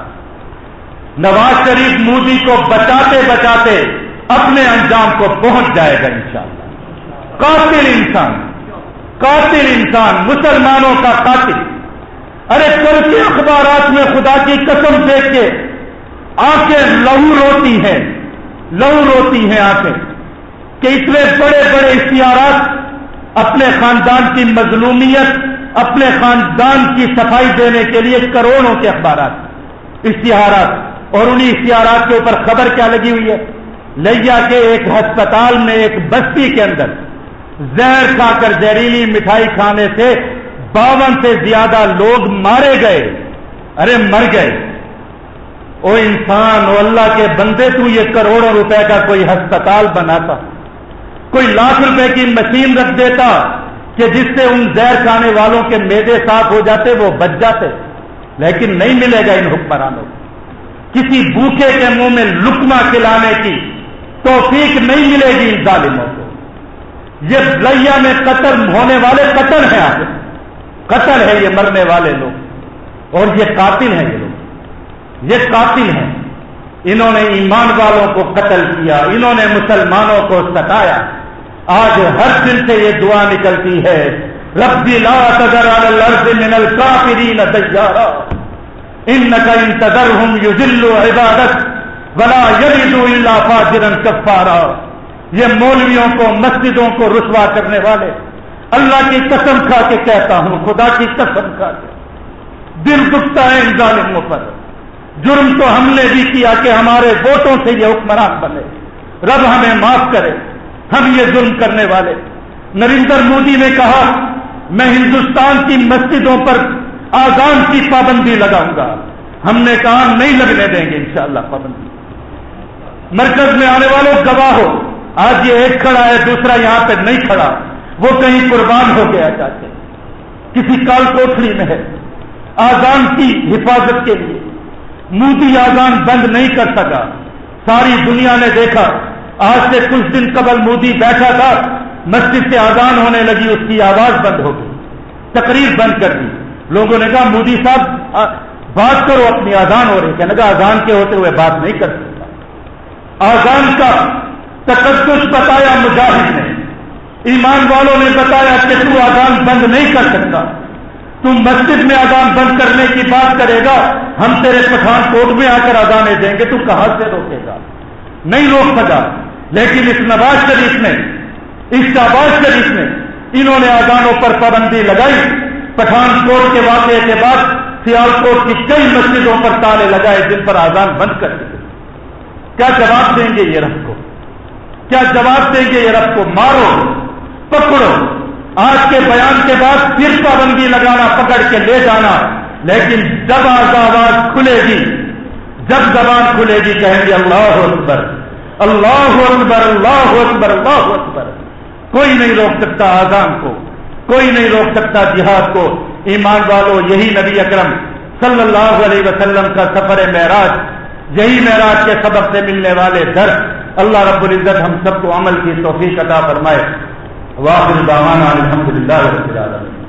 نواز شریف مودی کو بچاتے بچاتے اپنے انجام کو پہنچ جائے گا انشاءاللہ۔ قاتل انسان، مسلمانوں کا قاتل۔ ارے کل کے اخبارات میں خدا کی قسم دیکھ کے آنکھیں لہو روتی ہیں آنکھیں کہ اتنے بڑے بڑے اشتہارات اپنے خاندان کی مظلومیت، اپنے خاندان کی صفائی دینے کے لیے کروڑوں کے اخبارات، اشتہارات، اور انہی اشتہارات کے اوپر خبر کیا لگی ہوئی ہے؟ لیا کے ایک ہسپتال میں ایک بستی کے اندر زہر کھا کر، زہریلی مٹھائی کھانے سے 52 سے زیادہ لوگ مارے گئے۔ ارے مر گئے، او انسان، او اللہ کے بندے، تو یہ کروڑوں روپے کا کوئی ہسپتال بناتا، کوئی لاکھ روپے کی مشین رکھ دیتا کہ جس سے ان زہر کھانے والوں کے معدے صاف ہو جاتے، وہ بچ جاتے، لیکن نہیں ملے گا ان حکمرانوں کو۔ کسی بھوکے کے منہ میں لقمہ کھلانے کی توفیق نہیں ملے گی ان ظالموں کو۔ یہ لیا میں قتل ہونے والے قتل ہیں، آگے قتل ہے، یہ مرنے والے لوگ، اور یہ قاتل ہیں، یہ قاتل ہیں۔ انہوں نے ایمان والوں کو قتل کیا، انہوں نے مسلمانوں کو ستایا۔ آج ہر دل سے یہ دعا نکلتی ہے ربی لا تذر علی الارض من الکافرین دیارا انک ان تذرهم یضلوا عبادک ولا یلدوا الا فاجرا کفارا. یہ مولویوں کو مسجدوں کو رسوا کرنے والے، اللہ کی قسم کھا کے کہتا ہوں، خدا کی قسم کھا کے دل دکھتا ہے ان ظالموں پر. جرم تو ہم نے بھی کیا کہ ہمارے ووٹوں سے یہ حکمران بنے، رب ہمیں معاف کرے، ہم یہ ظلم کرنے والے. نریندر مودی نے کہا میں ہندوستان کی مسجدوں پر آذان کی پابندی لگاؤں گا. ہم نے کہا نہیں لگنے دیں گے انشاءاللہ پابندی. مرکز میں آنے والوں گواہ ہو، آج یہ ایک کھڑا ہے دوسرا یہاں پہ نہیں کھڑا، وہ کہیں قربان ہو گیا جاتے کسی کال کوٹھڑی میں ہے آذان کی حفاظت کے لیے. مودی آذان بند نہیں کر سکا، ساری دنیا نے دیکھا. آج سے کچھ دن قبل مودی بیٹھا تھا، مسجد سے آذان ہونے لگی، اس کی آواز بند ہو گئی، تقریر بند کر دی. لوگوں نے کہا مودی صاحب بات کرو، اپنی آذان ہو رہی. کہنے لگا آذان کے ہوتے ہوئے بات نہیں کر سکتا. آذان کا تقدس بتایا مجاہد نے، ایمان والوں نے بتایا کہ تو آذان بند نہیں کر سکتا. تم مسجد میں آذان بند کرنے کی بات کرے گا، ہم تیرے پٹھان کوٹ میں آ کر آذانیں دیں گے، تو کہاں سے روکے گا؟ نہیں روک سکا. لیکن اس نواز شریف نے، اس شہباز شریف نے، انہوں نے آذانوں پر پابندی لگائی. پٹھان کوٹ کے واقعے کے بعد سیالکوٹ کی کئی مسجدوں پر تالے لگائے جن پر آذان بند کر دی. کیا جواب دیں گے یہ رب کو؟ کیا جواب دیں گے یہ رب کو؟ مارو پکڑو. آج کے بیان کے بعد پھر پابندی لگانا، پکڑ کے لے جانا. لیکن جب آواز کھلے گی، جب زبان کھلے گی، کہیں گے اللہ اکبر اللہ اکبر اللہ اکبر اللہ اکبر. کوئی نہیں روک سکتا آذان کو، کوئی نہیں روک سکتا جہاد کو. ایمان والو، یہی نبی اکرم صلی اللہ علیہ وسلم کا سفر معراج، یہی معراج کے سبب سے ملنے والے درس. اللہ رب العزت ہم سب کو عمل کی توفیق عطا فرمائے. واخر دعوانا الحمدللہ رب العالمین.